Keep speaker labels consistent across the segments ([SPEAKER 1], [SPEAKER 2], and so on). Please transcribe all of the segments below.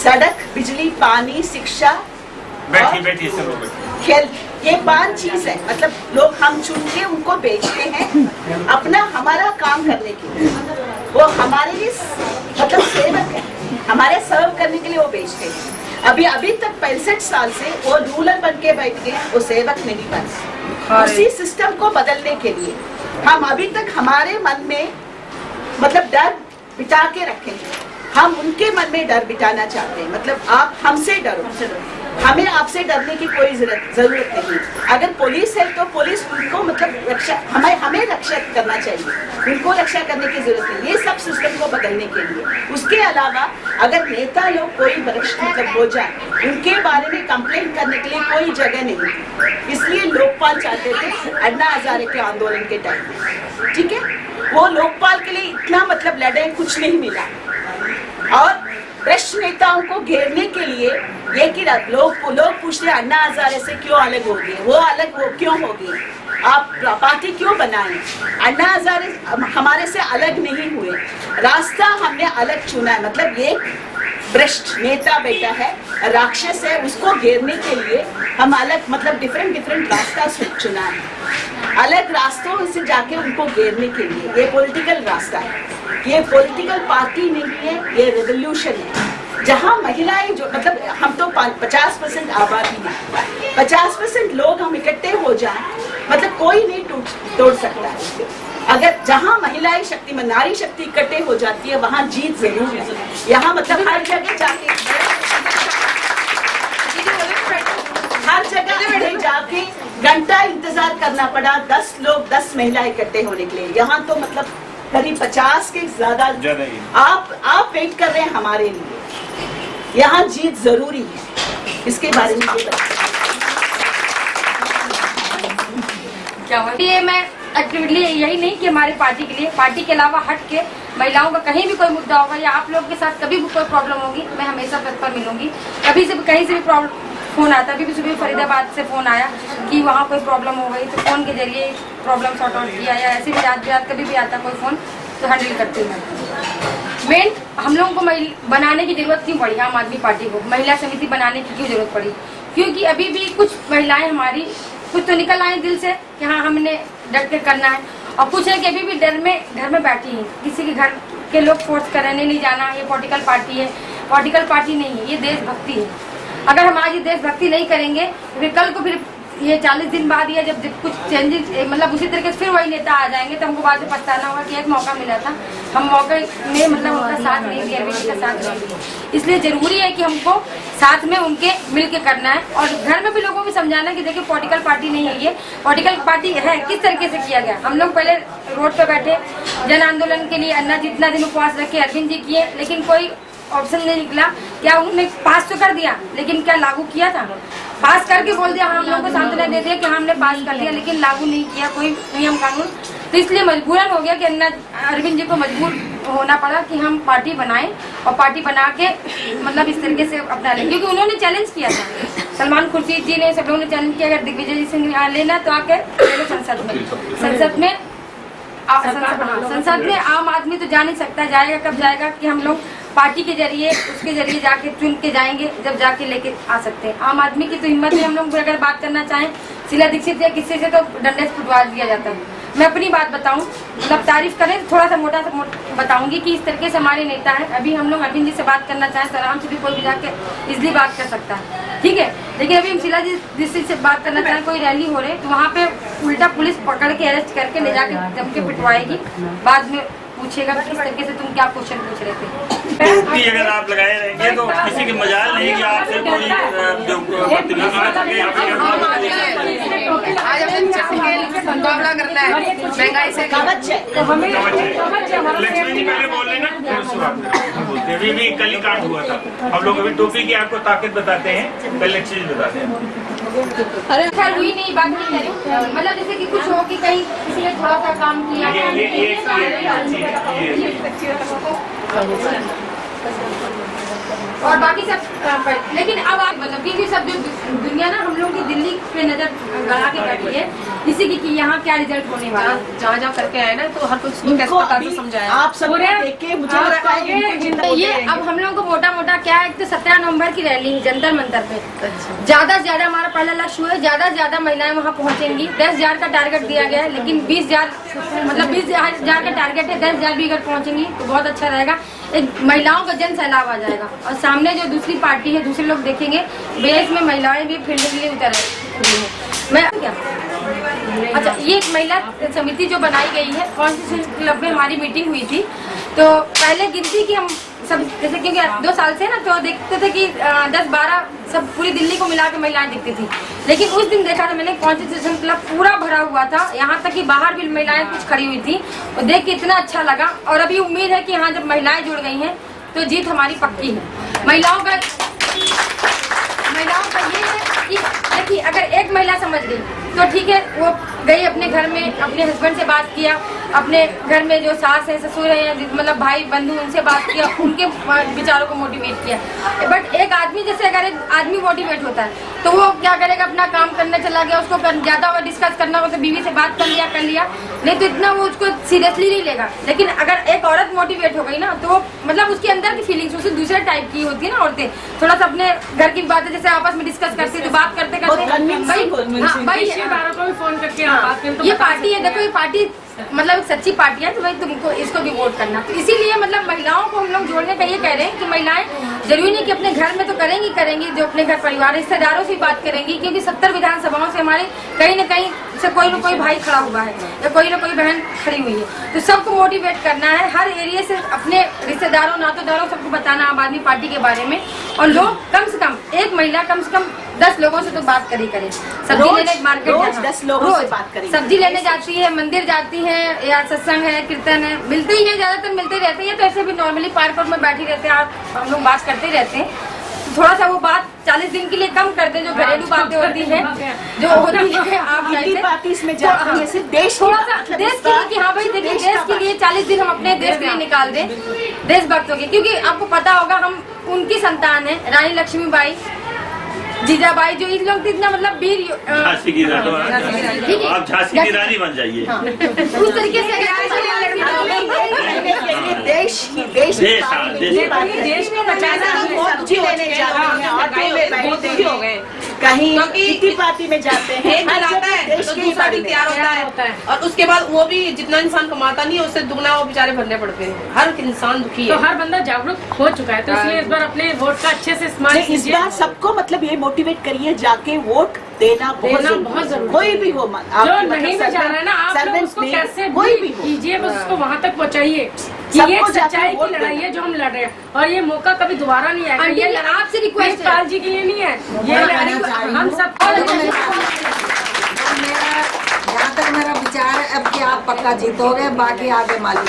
[SPEAKER 1] सड़क, बिजली, पानी, शिक्षा,
[SPEAKER 2] बैठी सब लोग
[SPEAKER 1] खेल, ये 5 चीज है। मतलब लोग हम चुन के उनको बेचते हैं अपना हमारा काम करने के लिए। वो हमारे लिए मतलब सेवक है, हमारे सर्व करने के लिए वो बेचते हैं। अभी तक 65 साल से वो रूलर बन के बैठ गए, वो सेवक नहीं बन। उसी सिस्टम को बदलने के लिए हम अभी तक हमारे मन में मतलब डर बिठा के रखेंगे। हम उनके मन में डर बिठाना चाहते हैं। मतलब आप हमसे डरो, हमें आपसे डरने की कोई जरूरत नहीं। अगर पुलिस है तो पुलिस उनको मतलब रक्षा, हमें रक्षा करना चाहिए, उनको रक्षा करने की जरूरत नहीं। ये सब सिस्टम को बदलने के लिए। उसके अलावा अगर नेता लोग कोई वरिष्ठ मतलब हो जाए, उनके बारे में कंप्लेंट करने के लिए कोई जगह नहीं थी। इसलिए लोकपाल चाहते थे अन्ना हजारे के आंदोलन के टाइम में, ठीक है। वो लोकपाल के लिए इतना मतलब लड़े, कुछ नहीं मिला। और भ्रष्ट नेताओं को घेरने के लिए ये कि लोग पूछते हैं अन्ना हजारे से क्यों अलग हो गए, वो अलग वो क्यों हो गए, आप पार्टी क्यों बनाए। अन्ना हजारे हमारे से अलग नहीं हुए, रास्ता हमने अलग चुना है। मतलब ये भ्रष्ट नेता बेटा है, राक्षस है, उसको घेरने के लिए हम अलग मतलब डिफरेंट रास्ता चुना है। अलग रास्तों से जाके उनको घेरने के लिए ये पॉलिटिकल रास्ता है। ये पॉलिटिकल पार्टी नहीं है, ये रेवोल्यूशन है। जहाँ महिलाएं जो मतलब हम तो 50% आबादी है, 50% लोग हम इकट्ठे हो जाएं, मतलब कोई नहीं तोड़ सकता है। अगर जहाँ महिलाएं शक्ति में नारी शक्ति इकट्ठे हो जाती है, वहाँ जीत जरूर है। यहाँ मतलब हर जगह जाके घंटा इंतजार करना पड़ा 10 महिलाएं इकट्ठे होने के लिए। यहाँ तो मतलब करीब 50 के ज्यादा आप वेट कर रहे हैं हमारे लिए। यहाँ जीत जरूरी है, इसके बारे में
[SPEAKER 3] क्या हुआ? ये मैं एक्टिवली यही नहीं कि हमारी पार्टी के लिए, पार्टी के अलावा हट के महिलाओं का कहीं भी कोई मुद्दा होगा या आप लोग के साथ कभी भी कोई प्रॉब्लम होगी, मैं हमेशा तत्पर मिलूंगी। कभी से भी कहीं से भी प्रॉब्लम फोन आता, अभी भी सुबह फरीदाबाद से फोन आया कि वहाँ कोई प्रॉब्लम हो गई, तो फोन के जरिए प्रॉब्लम सॉर्ट आउट किया, या ऐसे भी रात कभी भी आता कोई फोन तो हैंडल करती हूँ। मेन हम लोगों को बनाने की जरूरत क्यों पड़ी, आम आदमी पार्टी को महिला समिति बनाने की क्यों जरूरत पड़ी? क्योंकि अभी भी कुछ महिलाएं हमारी कुछ तो निकल आए दिल से कि हाँ हमने डट के करना है, और कुछ है कि अभी भी डर में घर में बैठी हैं। किसी के घर के लोग फोर्स करने नहीं जाना, ये पॉलिटिकल पार्टी है, पॉलिटिकल पार्टी नहीं है, ये देशभक्ति है। अगर हम आज ये देशभक्ति नहीं करेंगे तो फिर कल को फिर ये 40 दिन बाद या जब कुछ चेंजेस मतलब उसी तरीके से फिर वही नेता आ जाएंगे तो हमको बाद में पछताना होगा कि एक मौका मिला था, हम मौके में मतलब उनका साथ नहीं दिया, अरविंद का साथ नहीं दिया। इसलिए जरूरी है कि हमको साथ में उनके मिल के करना है, और घर में भी लोगों को समझाना कि देखिए पॉलिटिकल पार्टी नहीं है, ये पॉलिटिकल पार्टी है। किस तरीके से किया गया, हम लोग पहले रोड पे बैठे जन आंदोलन के लिए, अन्ना जितना दिन उपवास रखे अरविंद जी किए, लेकिन कोई ऑप्शन नहीं निकला। क्या उन्होंने पास तो कर दिया, लेकिन क्या लागू किया था? पास करके बोल दिया, हम लोगों को सांत्वना दे दिया कि हमने पास कर दिया, लेकिन लागू नहीं किया कोई नियम कानून। तो इसलिए मजबूरन हो गया कि अन्ना अरविंद जी को मजबूर होना पड़ा कि हम पार्टी बनाएं, और पार्टी बना के मतलब इस तरीके से अपना लें, क्योंकि उन्होंने चैलेंज किया था। सलमान खुर्शीद जी ने, सब लोगों ने चैलेंज किया, अगर दिग्विजय सिंह लेना तो आके संसद में आम आदमी तो जा नहीं सकता, जाएगा कब जाएगा कि हम लोग पार्टी के जरिए उसके जरिए जाके चुन के जाएंगे, जब जाके लेके आ सकते हैं। आम आदमी की तो हिम्मत है, हम लोग अगर बात करना चाहें शीला दीक्षित या किसी से तो डंडे से फुटवा दिया जाता है। मैं अपनी बात बताऊं, मतलब तारीफ करें थोड़ा सा मोटा बताऊंगी कि इस तरीके से हमारे नेता है। अभी हम लोग अरविंद जी से बात करना चाहें तो आराम से भी कोई भी जाके इजली बात कर सकता है, ठीक है। लेकिन अभी हम शीला जी से बात करना चाहें, कोई रैली हो रही तो वहाँ पे उल्टा पुलिस पकड़ के अरेस्ट करके ले जाके जम के पिटवाएगी, बाद में पूछेगा किस तरीके से तुम क्या क्वेश्चन पूछ रहे थे।
[SPEAKER 2] टोपी अगर आप लगाए रहेंगे तो किसी की मजाल नहीं कि आपसे कोई
[SPEAKER 4] मुकाबला करना है महंगाई से।
[SPEAKER 2] लक्ष्मी जी पहले बोल रहे ना, बोलते भी कल ही कांड हुआ था। हम लोग अभी टोपी की आपको ताकत बताते हैं, पहले लक्ष्मी जी बताते हैं।
[SPEAKER 3] अरे खैर हुई नहीं बात, नहीं करें मतलब जैसे कि कुछ हो कि कहीं किसी ने थोड़ा सा काम किया, और बाकी सब लेकिन अब आप मतलब कि सब जो दुनिया ना हम लोग की दिल्ली पे नजर गड़ा के बैठी है इसी की कि यहाँ क्या रिजल्ट होने वाला है।
[SPEAKER 4] जहाँ करके आए ना तो हर कुछ कैसे
[SPEAKER 1] इनको
[SPEAKER 4] प्रकार
[SPEAKER 1] अभी
[SPEAKER 4] से समझाया
[SPEAKER 1] आप सब देख के मुझे लगता है कि इनको जिंदा
[SPEAKER 3] ये अब हम लोगों को मोटा मोटा क्या है, तो 17 नवंबर की रैली है जंतर मंतर पे। ज्यादा से ज्यादा हमारा पहला लक्ष्य हुआ है, ज्यादा से ज्यादा महिलाएं वहाँ पहुँचेंगी। 10,000 का टारगेट दिया गया है, लेकिन 20,000 मतलब 20,000 का टारगेट है। 10,000 भी अगर पहुँचेंगी तो बहुत अच्छा रहेगा। एक महिलाओं का जन सैलाब आ जाएगा और सामने जो दूसरी पार्टी है, दूसरे लोग देखेंगे बेस में महिलाएं भी फील्ड के लिए उतर है। मैं क्या अच्छा, ये एक महिला समिति जो बनाई गई है, कॉन्स्टिट्यूशन क्लब में हमारी मीटिंग हुई थी। तो पहले गिनती की हम सब जैसे क्योंकि 2 साल से ना तो देखते थे कि 10-12 सब पूरी दिल्ली को मिला के महिलाएं दिखती थी, लेकिन उस दिन देखा था मैंने कॉन्स्टिट्यूशन क्लब पूरा भरा हुआ था, यहाँ तक कि बाहर भी महिलाएं कुछ खड़ी हुई थी और देख के इतना अच्छा लगा। और अभी उम्मीद है कि यहाँ जब महिलाएं जुड़ गई हैं तो जीत हमारी पक्की है। महिलाओं का ये है कि देखिए अगर एक महिला समझ गई तो ठीक है, वो गई अपने घर में अपने हस्बैंड से बात किया, अपने घर में जो सास है ससुर है मतलब भाई बंधु उनसे बात किया, उनके विचारों को मोटिवेट किया। बट एक आदमी जैसे अगर एक आदमी मोटिवेट होता है तो वो क्या करेगा, अपना काम करने चला गया, उसको ज्यादा और डिस्कस करना हो तो बीवी से बात कर लिया, नहीं तो इतना वो उसको सीरियसली नहीं लेगा। लेकिन अगर एक औरत मोटिवेट हो गई ना तो वो मतलब उसके अंदर की फीलिंग्स उससे दूसरे टाइप की होती है ना। औरतें थोड़ा सा अपने घर की बातें जैसे आपस में डिस्कस करती है तो बात करते भाई
[SPEAKER 4] को भी फोन करके
[SPEAKER 3] ये पार्टी है, देखो ये पार्टी मतलब एक सच्ची पार्टी है, तो भाई तुमको इसको भी वोट करना। तो इसीलिए मतलब महिलाओं को हम लोग जोड़ने का ये कह रहे हैं कि महिलाएं जरूरी नहीं कि अपने घर में तो करेंगी जो अपने घर परिवार रिश्तेदारों से बात करेंगी, क्योंकि 70 विधानसभाओं से हमारे कहीं न कहीं से कोई न कोई भाई खड़ा हुआ है या कोई न कोई बहन खड़ी हुई है। तो सबको मोटिवेट करना है, हर एरिया से अपने रिश्तेदारों नातेदारों सबको बताना आम आदमी पार्टी के बारे में। और लोग कम से कम एक महिला कम से कम 10 लोगों से तो बात करे। सब्जी लेने मार्केट
[SPEAKER 1] 10 लोगों से बात करें,
[SPEAKER 3] सब्जी लेने जाती है, मंदिर जाती है या सत्संग है, कीर्तन है, मिलते ही है, ज्यादातर मिलते रहते हैं। तो ऐसे भी नॉर्मली पार्क में बैठी रहते हैं, हम लोग बात करते रहते हैं। थोड़ा सा वो बात 40 दिन के लिए कम कर दे, जो घरेलू बातें होती है जो होती है आप
[SPEAKER 1] इसमें जाती है सिर्फ देश
[SPEAKER 3] थोड़ा सा देश के लिए कि हाँ भाई देखिए देश के लिए 40 दिन हम अपने देश के लिए निकाल दें देशभक्तों के, क्योंकि आपको पता होगा हम उनकी संतान है, रानी लक्ष्मीबाई जीजाबाई, जो इन लोग इतना मतलब वीर
[SPEAKER 2] झांसी की रानी, आप झांसी की रानी बन जाइए।
[SPEAKER 3] उस तरीके से
[SPEAKER 4] देश को बचाना
[SPEAKER 1] सब्जी लेने जाते हैं, ऑटो में बैठते हैं, कहीं किसी पार्टी में जाते हैं,
[SPEAKER 4] एक आता है तो दूसरा भी तैयार होता है और उसके बाद वो भी जितना इंसान कमाता नहीं है उससे दुगना वो बेचारे भरने पड़ते हैं। हर इंसान दुखी है,
[SPEAKER 5] तो हर बंदा जागरूक हो चुका है, तो इसलिए इस बार अपने वोट का अच्छे से इस्तेमाल
[SPEAKER 1] इस बार सबको मतलब ये मोटिवेट करिए, जाके वोट देना बहुत जरूरी। कोई भी हो
[SPEAKER 5] जो नहीं में जा रहा है ना, आप लोग उसको कैसे
[SPEAKER 1] कोई भी
[SPEAKER 5] कीजिए, बस उसको वहाँ तक पहुँचाइए कि ये सच्चाई की लड़ाई है जो हम लड़ रहे हैं और ये मौका कभी दोबारा नहीं आएगा। ये
[SPEAKER 3] आपसे रिक्वेस्ट
[SPEAKER 5] पाल जी के लिए नहीं है, ये हम सब।
[SPEAKER 6] जहाँ तक मेरा विचार है अब कि आप पक्का जीतोगे, बाकी आगे मालिक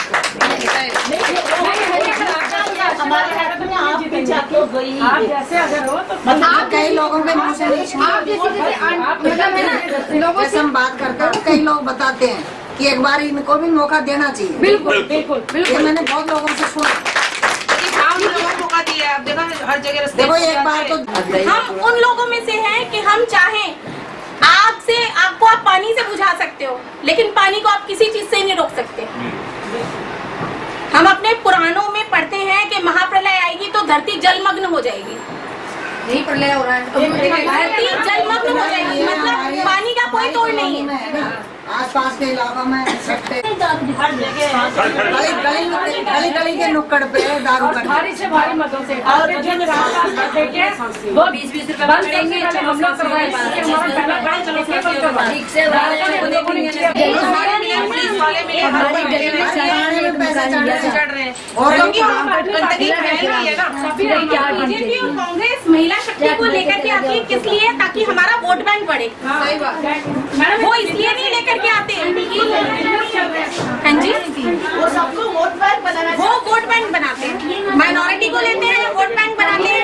[SPEAKER 1] हमारे हाथ में आप भी जाके गई,
[SPEAKER 5] आप जैसे अगर हो तो
[SPEAKER 6] मतलब कई लोगों के मुँह से
[SPEAKER 3] आप जैसे लोगों से
[SPEAKER 6] हम बात करते हैं, कई लोग बताते हैं कि एक बार इनको भी मौका देना चाहिए।
[SPEAKER 3] बिल्कुल बिल्कुल
[SPEAKER 6] ये
[SPEAKER 3] बिल्कुल
[SPEAKER 6] मैंने बहुत लोगों से सुना।
[SPEAKER 4] मौका दिया है, अब देखा हर जगह रास्ते
[SPEAKER 6] देखो एक बार तो
[SPEAKER 7] हम उन लोगों में से हैं कि हम चाहें आग को आप पानी से बुझा सकते हो, लेकिन पानी को आप किसी चीज से नहीं रोक सकते। हम अपने पुराणों में पढ़ते हैं कि महाप्रलय आएगी तो धरती जलमग्न हो जाएगी।
[SPEAKER 3] नहीं प्रलय हो रहा है,
[SPEAKER 7] धरती जलमग्न हो जाएगी, मतलब पानी का कोई तोड़ नहीं है।
[SPEAKER 6] आसपास के इलाकों में सट्टे गली के नुक्कड़ पे दारू का
[SPEAKER 5] भारी से भारी मतों से और जो देखे वो 20-20 रुपए बंद देंगे, हम लोग करवाएं, हमारा पहला काम चलो के बंद करवाएं। ठीक से
[SPEAKER 7] बीजेपी और कांग्रेस महिला शक्ति को लेकर के आती है, किस लिए? ताकि हमारा वोट बैंक बढ़े।
[SPEAKER 3] सही बात
[SPEAKER 7] वो इसलिए नहीं लेकर के आते हैं। हाँ जी,
[SPEAKER 1] वो सबको वोट बैंक बनाना,
[SPEAKER 7] वो वोट बैंक बनाते हैं, माइनॉरिटी को लेते हैं, वोट बैंक बनाते हैं।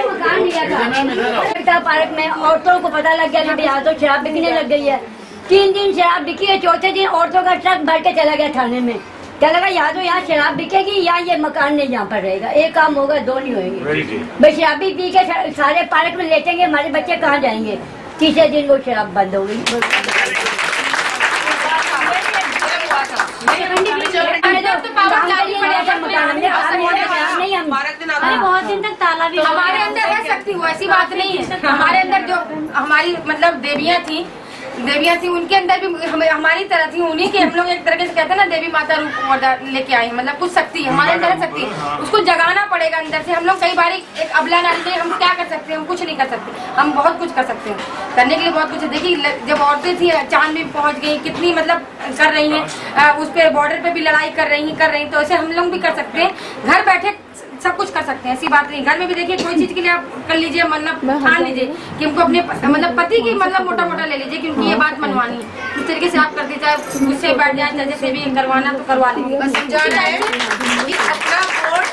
[SPEAKER 8] पार्क में औरतों को पता लग गया कि यहाँ तो शराब बिकने लग गई है। 3 दिन शराब बिकी है, चौथे दिन औरतों का ट्रक भर के चला गया थाने में। क्या लगा या तो यहाँ शराब बिकेगी या ये मकान नहीं यहाँ पर रहेगा, एक काम होगा, दो नहीं होंगे।
[SPEAKER 2] Very good.
[SPEAKER 8] भाई शराबी पी के सारे पार्क में लेटेंगे, हमारे बच्चे कहाँ जाएंगे? तीसरे दिन वो शराब बंद हो गई।
[SPEAKER 3] अरे बहुत दिन तक ताला भी हमारे अंदर रह सकती हूँ, ऐसी बात नहीं है। हमारे अंदर जो हमारी मतलब देवियाँ थी उनके अंदर भी हमारी तरह थी, उन्हीं के हम लोग एक तरह से कहते हैं ना, देवी माता रूप लेके आई, मतलब कुछ शक्ति हमारे अंदर शक्ति, उसको जगाना पड़ेगा अंदर से। हम लोग कई बार एक अबला नारी थे, हम क्या कर सकते हैं? हम कुछ नहीं कर सकते, हम बहुत कुछ कर सकते हैं, करने के लिए बहुत कुछ है। देखिए जब औरतें थी चांद में पहुंच गई, कितनी मतलब कर रही हैं, उस पर बॉर्डर पे भी लड़ाई कर रही, तो ऐसे हम लोग भी कर सकते हैं, घर बैठे सब कुछ कर सकते हैं, ऐसी बात नहीं। घर में भी देखिए कोई चीज के लिए आप कर लीजिए, मतलब ठान लीजिए कि हमको अपने मतलब पति की मतलब मोटा ले लीजिए कि उनकी ये बात मनवानी है, उस तरीके से आप कर दीजिए, चाहे गुस्से बैठ जाए, चाहे जैसे भी करवाना तो करवा लीजिए।
[SPEAKER 4] बस समझाना है कि अपना वोट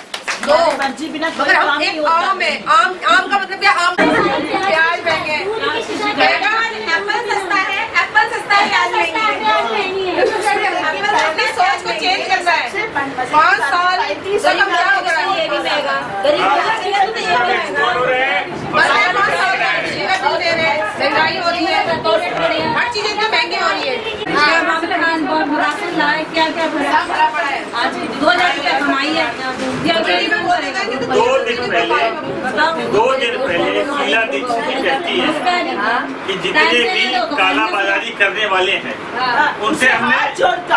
[SPEAKER 4] दो।
[SPEAKER 1] मर्जी बिना
[SPEAKER 4] मगर हम एक आम है, आम का मतलब क्या? आम प्याज महंगे, एप्पल सस्ता है, प्याज महंगी है। अपनी सोच को चेंज करना है। 5 साल ये भी महंगा, गरीब महंगाई हो रही है, हर चीज इतनी महंगी हो रही है।
[SPEAKER 5] क्या क्या
[SPEAKER 4] भरा पड़ा है।
[SPEAKER 5] आज 2000 रुपया कमाई है,
[SPEAKER 2] 2 दिन पहले शीला दीक्षित कहती है कि जितने भी काला बाजारी करने वाले हैं उनसे हमने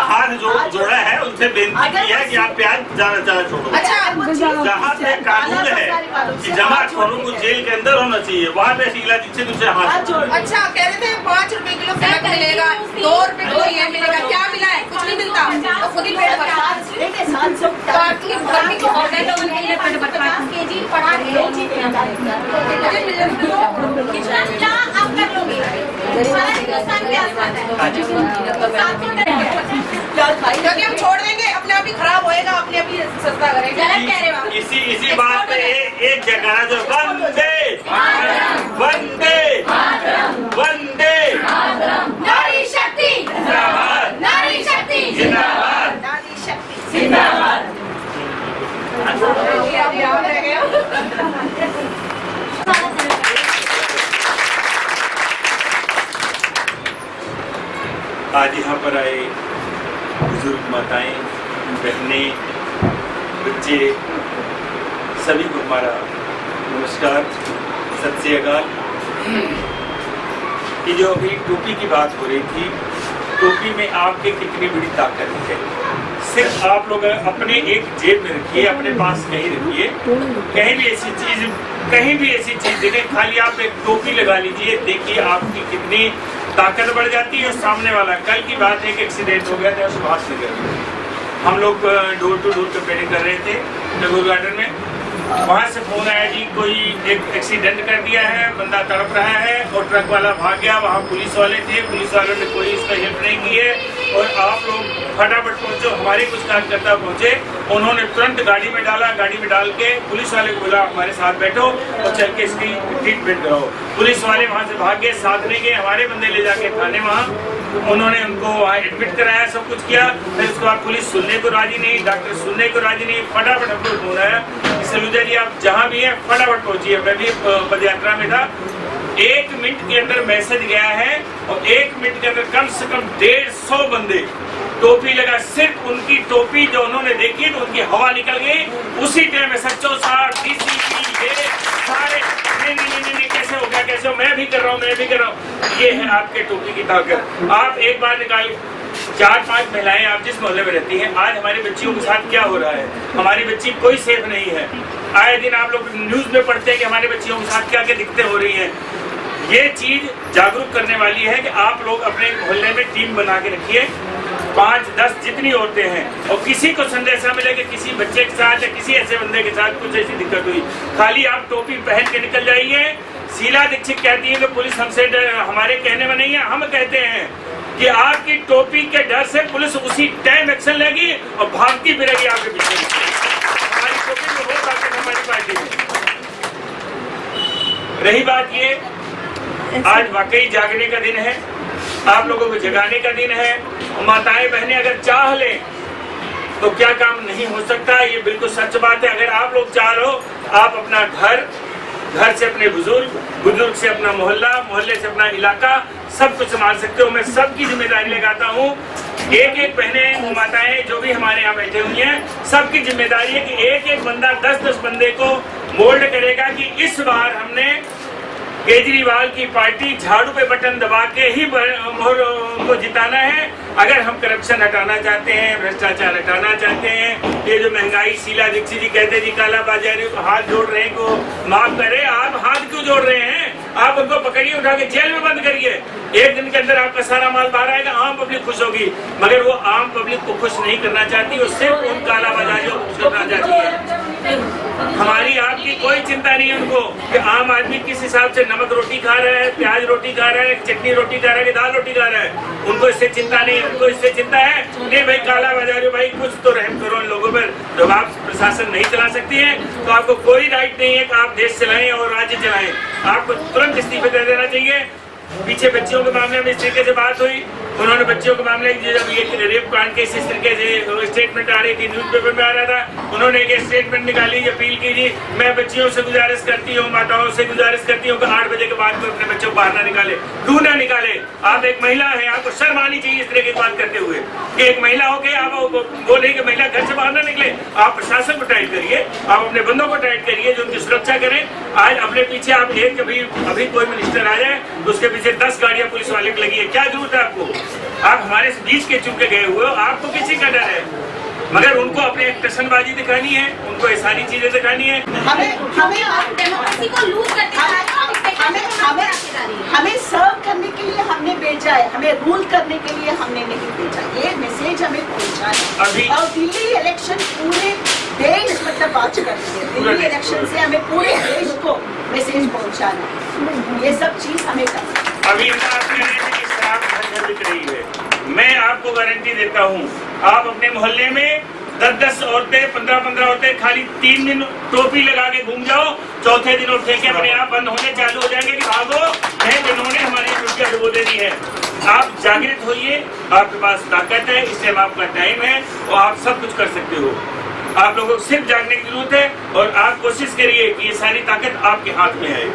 [SPEAKER 2] हाथ जोड़ा है, उनसे बेनती की है कि आप प्याज ज्यादा छोड़ो।
[SPEAKER 4] अच्छा,
[SPEAKER 2] जहाँ पे कानून है कि जमाखोरों को जेल के अंदर होना चाहिए, वहाँ पे शीला दीक्षित उनसे हाथ जोड़।
[SPEAKER 4] अच्छा कह रहे थे 5 रुपए किलो नमक मिलेगा, 2 रुपए किलो ये मिलेगा, क्या मिला है? कुछ नहीं मिलता, तो खुद ही पेट भरा।
[SPEAKER 7] केजी पढ़ा क्या आप कर लोगे?
[SPEAKER 4] क्योंकि हम छोड़ देंगे, अपने आप ही खराब होएगा, अपने आप ही सस्ता करेंगे।
[SPEAKER 2] इसी बात पे एक जगह जो वंदे वंदे वंदे
[SPEAKER 7] नारी शक्ति,
[SPEAKER 2] जिंदाबाद,
[SPEAKER 7] नारी शक्ति,
[SPEAKER 2] जिंदाबाद,
[SPEAKER 1] नारी शक्ति
[SPEAKER 2] जिंदाबाद। आज यहाँ पर आए बुजुर्ग माताएं, बहनें, बच्चे, सभी को हमारा नमस्कार, सत श्री अकाल। कि जो अभी टोपी की बात हो रही थी, टोपी में आपके कितनी बड़ी ताकत है। सिर्फ आप लोग अपने एक जेब में रखिए, अपने पास कहीं रखिए, कहीं भी ऐसी चीज देखें, खाली आप एक टोपी लगा लीजिए, देखिए आपकी कितनी ताकत बढ़ जाती है। और सामने वाला, कल की बात है कि एक्सीडेंट हो गया था सुभाष नगर में, हम लोग डोर टू डोर कैंपेनिंग कर रहे थे टैगोर गार्डन में। वहाँ से फोन आया जी कोई एक एक्सीडेंट कर दिया है, बंदा तड़प रहा है, और ट्रक वाला भाग गया। वहाँ पुलिस वाले थे, पुलिस वालों ने कोई इसका हेल्प नहीं की है, और आप लोग फटाफट पहुँचो। हमारे कुछ कार्यकर्ता पहुँचे, उन्होंने तुरंत गाड़ी में डाला, गाड़ी में डाल के पुलिस वाले को बोला हमारे साथ बैठो और चल के इसकी ट्रीटमेंट कराओ। पुलिस वाले वहाँ से भाग गए, साथ नहीं गए, हमारे बंदे ले जाके थाने वहाँ उन्होंने उनको वहाँ एडमिट कराया, सब कुछ किया। फिर उसके बाद पुलिस सुनने को राजी नहीं, डॉक्टर सुनने को राजी नहीं, फटाफट हमको फोन आया सलूजा जी आप जहाँ भी हैं फटाफट पहुँचिए। मैं भी पद यात्रा में था, 1 मिनट के अंदर मैसेज गया है, और 1 मिनट के अंदर कम से कम 150 बंदे टोपी लगा, सिर्फ उनकी टोपी जो उन्होंने देखी तो उनकी हवा निकल गई उसी टाइम में। सच्चो सार डीसीपी ये सारे नहीं कैसे हो गया, कैसे हो, मैं भी कर रहा हूँ। ये है आपके टोपी की ताकत। आप एक बार निकाल 4-5 महिलाएं आप जिस मोहल्ले में रहती हैं, आज हमारी बच्चियों के साथ क्या हो रहा है, हमारी बच्ची कोई सेफ नहीं है। आए दिन आप लोग न्यूज में पढ़ते हैं कि हमारे बच्चियों के साथ क्या क्या दिक्कतें हो रही हैं। ये चीज जागरूक करने वाली है कि आप लोग अपने मोहल्ले में टीम बना के रखिए, 5-10 जितनी औरतें हैं, और किसी को संदेशा मिले कि किसी बच्चे के साथ या किसी ऐसे बंदे के साथ कुछ ऐसी दिक्कत हुई, खाली आप टोपी पहन के निकल जाइए। शीला दीक्षित कहती है कि पुलिस हमसे हमारे कहने में नहीं है, हम कहते हैं कि आपकी टोपी के डर से पुलिस उसी टाइम एक्शन लेगी और भागती फिरेगी आपके पीछे। हमारी टोपी में वो ताकत हमारी पार्टी में। रही बात ये, आज वाकई जागने का दिन है, आप लोगों को जगाने का दिन है। माताएं बहनें अगर चाह लें तो क्या काम नहीं हो सकता। ये बिल्कुल सच बात है। अगर आप लोग चाहो, आप अपना घर से अपने बुजुर्ग से अपना मोहल्ला, मोहल्ले से अपना इलाका, सब कुछ संभाल सकते हो। मैं सबकी जिम्मेदारी लगाता हूँ। एक बहनें, माताएं जो भी हमारे यहाँ बैठे हुई हैं, सबकी जिम्मेदारी है कि एक बंदा 10 बंदे को मोल्ड करेगा कि इस बार हमने केजरीवाल की पार्टी झाड़ू पे बटन दबा के ही उनको जिताना है। अगर हम करप्शन हटाना चाहते हैं, भ्रष्टाचार हटाना चाहते हैं, ये जो महंगाई, शीला दीक्षित जी कहते जी काला बाजारी को हाथ जोड़ रहे हैं को माफ करे। आप हाथ क्यों जोड़ रहे हैं? आप उनको पकड़िए, उठा के जेल में बंद करिए। एक दिन के अंदर आपका सारा माल बाहर आएगा, आम पब्लिक खुश होगी। मगर वो आम पब्लिक को खुश नहीं करना चाहती, वो सिर्फ उन काला बाजारियों को खुश करना चाहती है। हमारी आपकी कोई चिंता नहीं है उनको कि आम आदमी किस हिसाब से नमक रोटी खा रहा है, प्याज रोटी खा रहा है, चटनी रोटी खा रहा है कि दाल रोटी खा रहा है। उनको इससे चिंता नहीं है। उनको इससे चिंता है नहीं भाई काला बाजारी, भाई कुछ तो रहम करो इन लोगों पर। जब आप प्रशासन नहीं चला सकती है तो आपको कोई राइट नहीं है कि आप देश चलाएं और राज्य चलाएं। आपको तुरंत इस्तीफे दे देना चाहिए। पीछे बच्चियों के मामले में इस तरीके से बात हुई, उन्होंने बच्चियों के मामले जब ये रेप कांड के इस तरीके से स्टेटमेंट आ रही थी, न्यूज़पेपर में आ रहा था, उन्होंने एक स्टेटमेंट निकाली, अपील की थी, मैं बच्चियों से गुजारिश करती हूँ, माताओं से गुजारिश करती हूँ कि 8 बजे के बाद में अपने बच्चों को बाहर ना निकाले, क्यों ना निकाले। आप एक महिला है, आपको शर्म आनी चाहिए इस तरह की बात करते हुए कि एक महिला हो के आप बोले कि महिला घर से बाहर ना निकले। आप प्रशासन को टाइट करिए, आप अपने बंदों को टाइट करिए जो उनकी सुरक्षा करें। आज अपने पीछे आप एक अभी कोई मिनिस्टर आ जाए तो उसके पीछे 10 गाड़ियां पुलिस वाले की लगी है, क्या जरूरत है आपको? आप हमारे बीच के चुप के गए हुए हो, आपको किसी का डर है? मगर उनको अपने टसनबाजी दिखानी है, उनको ये सारी चीजें दिखानी है।
[SPEAKER 7] डेमोक्रेसी को लूज
[SPEAKER 1] हमें सर्व करने के लिए हमने भेजा है, हमें रूल करने के लिए हमने नहीं भेजा। ये मैसेज हमें पहुंचाना है। और दिल्ली इलेक्शन पूरे देश मतलब बात कर रही है, दिल्ली इलेक्शन से हमें पूरे देश को मैसेज पहुंचाना है। ये सब चीज हमें करना है।
[SPEAKER 2] अभी बात कर रहे थे कि शराब घर घर बिक रही है। मैं आपको गारंटी देता हूँ, आप अपने मोहल्ले में 10-10 औरतें, 15-15 औरतें खाली 3 दिन टोपी लगा के घूम जाओ, चौथे दिन उठ के अपने आप बंद होने चालू हो जाएंगे कि भागो है जिन्होंने हमारी दुनिया डुबो दे दी है। आप जागृत होइए, आपके पास ताकत है, इस टाइम आपका टाइम है और आप सब कुछ कर सकते हो। आप लोगों को सिर्फ जागने की जरूरत है और आप कोशिश करिए कि ये सारी ताकत आपके हाथ में आए।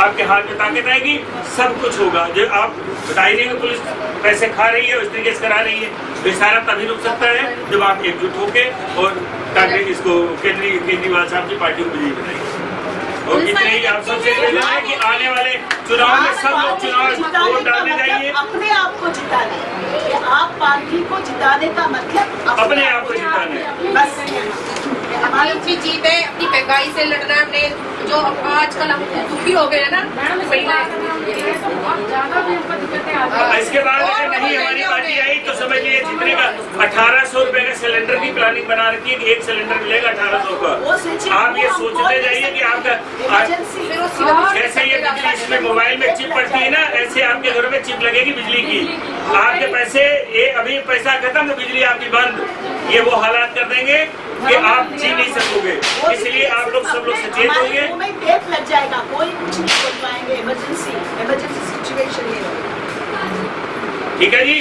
[SPEAKER 2] आपके हाथ में ताकत आएगी, सब कुछ होगा। जो आप बताइए कि पुलिस पैसे खा रही है, उस तरीके से करा रही है, तो ये सारा तभी रुक सकता है जब आप एकजुट होके और इसको केजरीवाल साहब की पार्टी को विजयी बनाइए। और इतने ही आप सबसे निवेदन है कि आने वाले चुनाव में सब लोग चुनाव वोट डालने जाइए।
[SPEAKER 1] अपने आप को जिताने, आप पार्टी को जिताने का मतलब
[SPEAKER 2] अपने आप को जिताने।
[SPEAKER 1] बस
[SPEAKER 7] हमारी भी जीत है, अपनी महंगाई से लड़ना। हमने जो आजकल हम दुखी हो गए ना,
[SPEAKER 2] इसके बाद अगर नहीं हमारी पार्टी आई तो समझ लीजिए जितने का 1800 रुपए का सिलेंडर की प्लानिंग बना रखी है कि एक सिलेंडर मिलेगा 1800 का। आप ये सोचते जाइए कि आपका जैसे ये बिजली इसमें मोबाइल में चिप पड़ती है ना, ऐसे आपके घरों में चिप लगेगी बिजली की। आपके पैसे ये अभी पैसा खत्म तो बिजली आपकी बंद, ये वो हालात कर देंगे कि आप जी नहीं सकोगे। इसलिए आप लोग सब लोग सचेत होंगे।
[SPEAKER 1] टेप लग जाएगा, कोई कुछ नहीं बोल पाएंगे। इमरजेंसी सिचुएशन ये
[SPEAKER 2] ठीक है जी।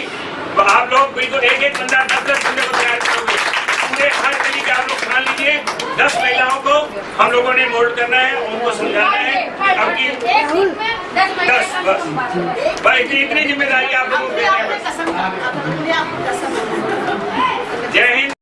[SPEAKER 2] तो आप लोग बिल्कुल एक बंदा 10-10 बंदे को तैयार करोगे, पूरे हर गली के आप लोग ठान लीजिए। 10 महिलाओं को हम लोगों ने मोल्ड करना है, उनको समझाना है। अब की 10 बस इतनी जिम्मेदारी आप लोगों को देनी है।
[SPEAKER 1] कसम,
[SPEAKER 2] जय हिंद।